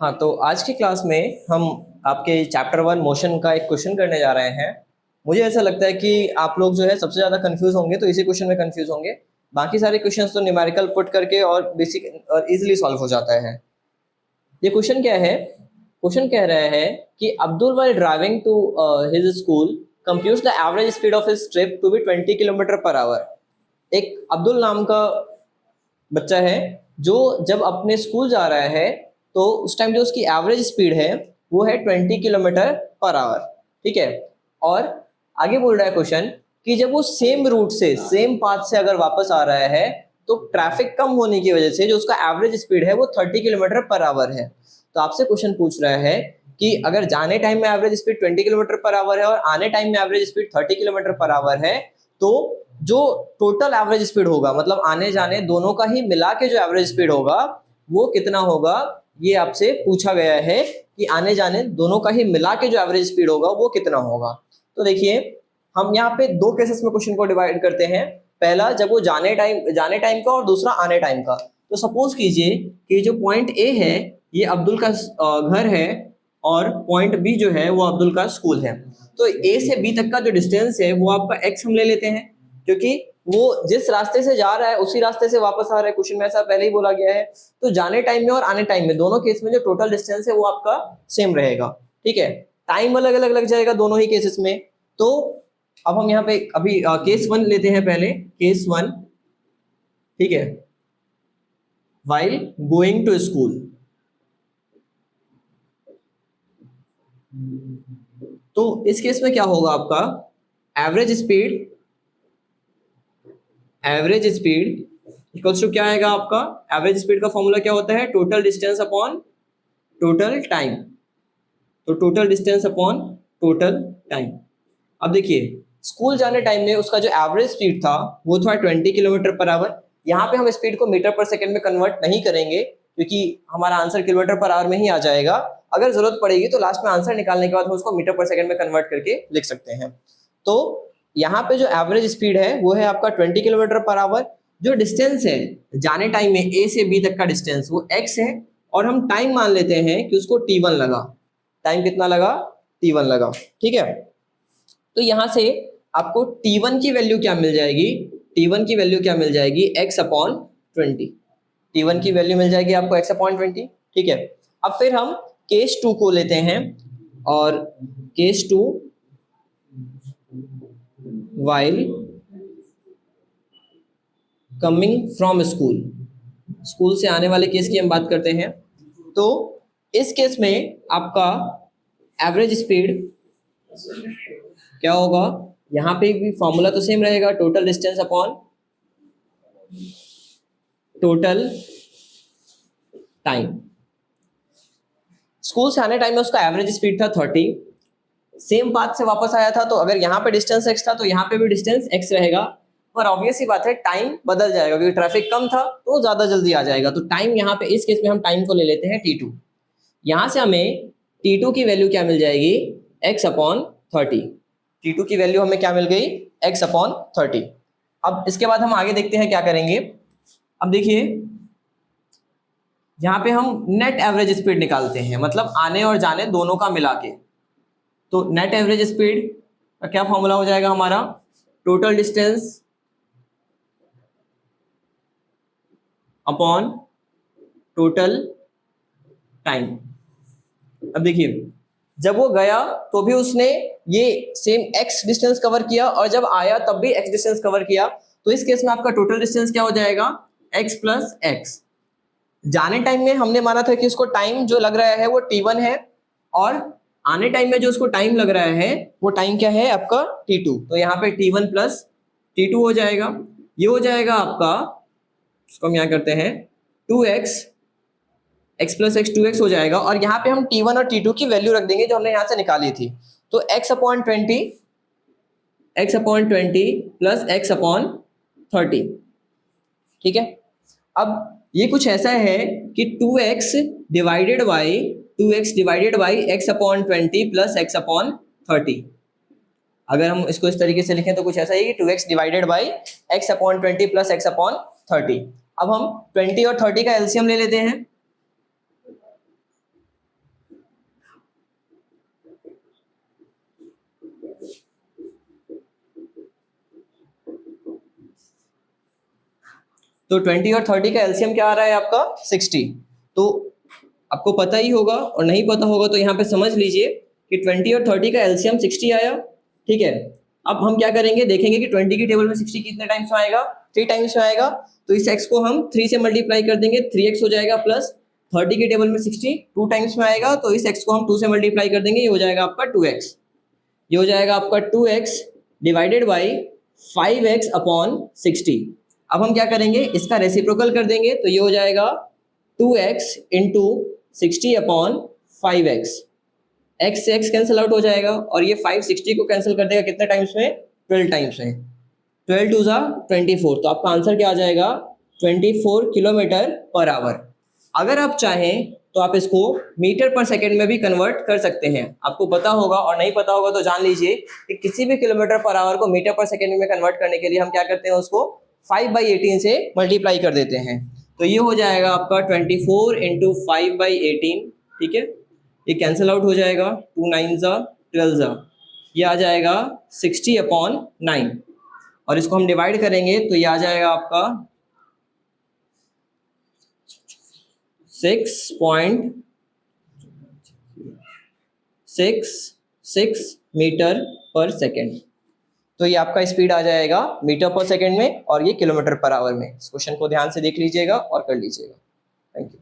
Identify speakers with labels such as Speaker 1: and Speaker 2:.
Speaker 1: हाँ, तो आज की क्लास में हम आपके चैप्टर 1 मोशन का एक क्वेश्चन करने जा रहे हैं। मुझे ऐसा लगता है कि आप लोग जो है सबसे ज़्यादा कंफ्यूज होंगे तो इसी क्वेश्चन में कंफ्यूज होंगे। बाकी सारे क्वेश्चंस तो न्यूमेरिकल पुट करके और बेसिक और इजीली सॉल्व हो जाता है। ये क्वेश्चन क्या है? क्वेश्चन कह रहा है कि Abdul while driving to his school computes the average speed of his trip to be 20 kilometre per hour. एक अब्दुल नाम का बच्चा है जो जब अपने स्कूल जा रहा है तो उस टाइम जो उसकी एवरेज स्पीड है वो है 20 किलोमीटर पर आवर। ठीक है। और आगे बोल रहा है क्वेश्चन कि जब वो सेम रूट से सेम पाथ से अगर वापस आ रहा है तो ट्रैफिक कम होने की वजह से जो उसका एवरेज स्पीड है वो 30 किलोमीटर पर आवर है। तो आपसे क्वेश्चन पूछ रहा है कि अगर जाने टाइम में average speed 20 kilometre per our है और आने टाइम में average speed 30 kilometre per our है तो जो टोटल एवरेज स्पीड होगा मतलब आने जाने दोनों का ही मिला के जो एवरेज स्पीड होगा वो कितना होगा, ये आपसे पूछा गया है कि आने जाने दोनों का ही मिला के जो एवरेज स्पीड होगा वो कितना होगा। तो देखिए हम यहाँ पे दो केसेस में क्वेश्चन को डिवाइड करते हैं। पहला जब वो जाने टाइम का और दूसरा आने टाइम का। तो सपोज कीजिए कि जो पॉइंट ए है ये अब्दुल का घर है और पॉइंट बी जो है वो अब्दुल का स्कूल है। तो ए से बी तक का जो डिस्टेंस है वो आपका एक्स हम ले लेते हैं क्योंकि वो जिस रास्ते से जा रहा है उसी रास्ते से वापस आ रहा है। क्वेश्चन में ऐसा पहले ही बोला गया है। तो जाने टाइम में और आने टाइम में दोनों केस में जो टोटल डिस्टेंस है वो आपका सेम रहेगा। ठीक है। टाइम अलग अलग लग जाएगा दोनों ही केसेस में। तो अब हम यहाँ पे अभी केस 1 लेते हैं। पहले केस 1। ठीक है। while गोइंग टू स्कूल, तो इस केस में क्या होगा आपका एवरेज स्पीड इक्वल्स टू क्या आएगा आपका? एवरेज स्पीड का फॉर्मूला क्या होता है? Total distance upon total time. तो total distance upon total time. अब देखिए स्कूल जाने टाइम में उसका जो एवरेज स्पीड था वो था 20 किलोमीटर पर आवर। यहाँ पे हम स्पीड को मीटर पर सेकंड में कन्वर्ट नहीं करेंगे क्योंकि हमारा आंसर किलोमीटर पर आवर में ही आ जाएगा। अगर जरूरत पड़ेगी तो लास्ट में आंसर निकालने के बाद हम उसको मीटर पर सेकंड में कन्वर्ट करके लिख सकते हैं। तो यहाँ पे जो एवरेज स्पीड है वो है आपका 20 किलोमीटर पर आवर। जो डिस्टेंस है जाने टाइम में ए से बी तक का डिस्टेंस वो एक्स है और हम टाइम मान लेते हैं कि उसको T1 लगा। टाइम कितना लगा? T1 लगा। ठीक है। तो यहां से आपको T1 की वैल्यू क्या मिल जाएगी? T1 की वैल्यू क्या मिल जाएगी? x upon 20। T1 की वैल्यू मिल जाएगी आपको x अपॉन 20। ठीक है। अब फिर हम केस 2 को लेते हैं और case 2 while coming from school, school से आने वाले केस की हम बात करते हैं। तो इस केस में आपका एवरेज स्पीड क्या होगा? यहाँ पे भी फॉर्मूला तो सेम रहेगा, total distance upon total time. School से आने टाइम में उसका एवरेज स्पीड था 30। सेम पाथ से वापस आया था तो अगर यहाँ पे डिस्टेंस x था तो यहाँ पे भी डिस्टेंस x रहेगा। पर ऑब्वियस ही बात है टाइम बदल जाएगा क्योंकि ट्रैफिक कम था तो ज्यादा जल्दी आ जाएगा। तो टाइम यहाँ पे इस केस में हम टाइम को ले लेते हैं T2। यहाँ से हमें T2 की वैल्यू क्या मिल जाएगी? x upon 30। T2 की वैल्यू हमें क्या मिल गई? x upon 30। अब इसके बाद हम आगे देखते हैं क्या करेंगे। अब देखिए यहाँ पे हम नेट एवरेज स्पीड निकालते हैं मतलब आने और जाने दोनों का मिला के। तो नेट एवरेज स्पीड का क्या फॉर्मूला हो जाएगा हमारा? Total distance upon total time. अब देखिए जब वो गया तो भी उसने ये सेम x डिस्टेंस कवर किया और जब आया तब भी x डिस्टेंस कवर किया। तो इस केस में आपका टोटल डिस्टेंस क्या हो जाएगा? x plus x। जाने टाइम में हमने माना था कि उसको टाइम जो लग रहा है वो T1 है और आने टाइम में जो उसको टाइम लग रहा है वो टाइम क्या है आपका? T2। तो यहाँ पे T1 प्लस T2 हो जाएगा। ये हो जाएगा आपका, इसको हम यहाँ करते हैं 2x, x plus x 2x हो जाएगा और यहाँ पे हम T1 और T2 की वैल्यू रख देंगे जो हमने यहाँ से निकाली थी। तो x upon 20 plus x upon 30। ठीक है। अब ये कुछ ऐसा है कि 2x divided by x upon 20 plus x upon 30। अगर हम इसको इस तरीके से लिखें तो कुछ ऐसा है कि 2x divided by x upon 20 plus x upon 30। अब हम 20 और 30 का एलसीएम ले लेते हैं। तो 20 और 30 का एलसीएम क्या आ रहा है आपका 60। तो आपको पता ही होगा, और नहीं पता होगा तो यहाँ पे समझ लीजिए कि 20 और 30 का एलसीएम 60 आया, ठीक है। अब हम क्या करेंगे, देखेंगे कि 20 की टेबल में 60 कितने टाइम्स में आएगा, 3 टाइम्स में आएगा। तो इस x को हम 3 से मल्टीप्लाई कर देंगे, 3x हो जाएगा, प्लस 30 की टेबल में 60 2 टाइम्स में आएगा, तो इस x को हम 2 से मल्टीप्लाई कर देंगे, ये हो जाएगा आपका 2x। ये हो जाएगा आपका 2x divided by 5x upon 60। अब हम क्या करेंगे, इसका रेसिप्रोकल कर देंगे, तो ये हो जाएगा 2x into 60 upon 5x। x से x कैंसिल आउट हो जाएगा, और ये 560 को कैंसिल कर देगा कितने टाइम्स में, 12 टाइम्स में। 12 टू ज़ा 24, तो आपका आंसर क्या आ जाएगा, 24 किलोमीटर पर आवर। अगर आप चाहें तो आप इसको मीटर पर सेकंड में भी कन्वर्ट कर सकते हैं। आपको पता होगा, और नहीं पता होगा तो जान लीजिए कि किसी भी किलोमीटर पर आवर को मीटर पर सेकंड में कन्वर्ट करने के लिए हम क्या करते हैं, उसको 5/18 से मल्टीप्लाई कर देते हैं। तो ये हो जाएगा आपका 24 इंटू 5/18, ठीक है। ये कैंसिल आउट हो जाएगा, 2 9 ज़ा 12 ज़ा, ये आ जाएगा 60 अपॉन 9, और इसको हम डिवाइड करेंगे तो ये आ जाएगा आपका 6.66 मीटर पर सेकेंड। तो ये आपका स्पीड आ जाएगा मीटर पर सेकेंड में, और ये किलोमीटर पर आवर में। इस क्वेश्चन को ध्यान से देख लीजिएगा और कर लीजिएगा। Thank you.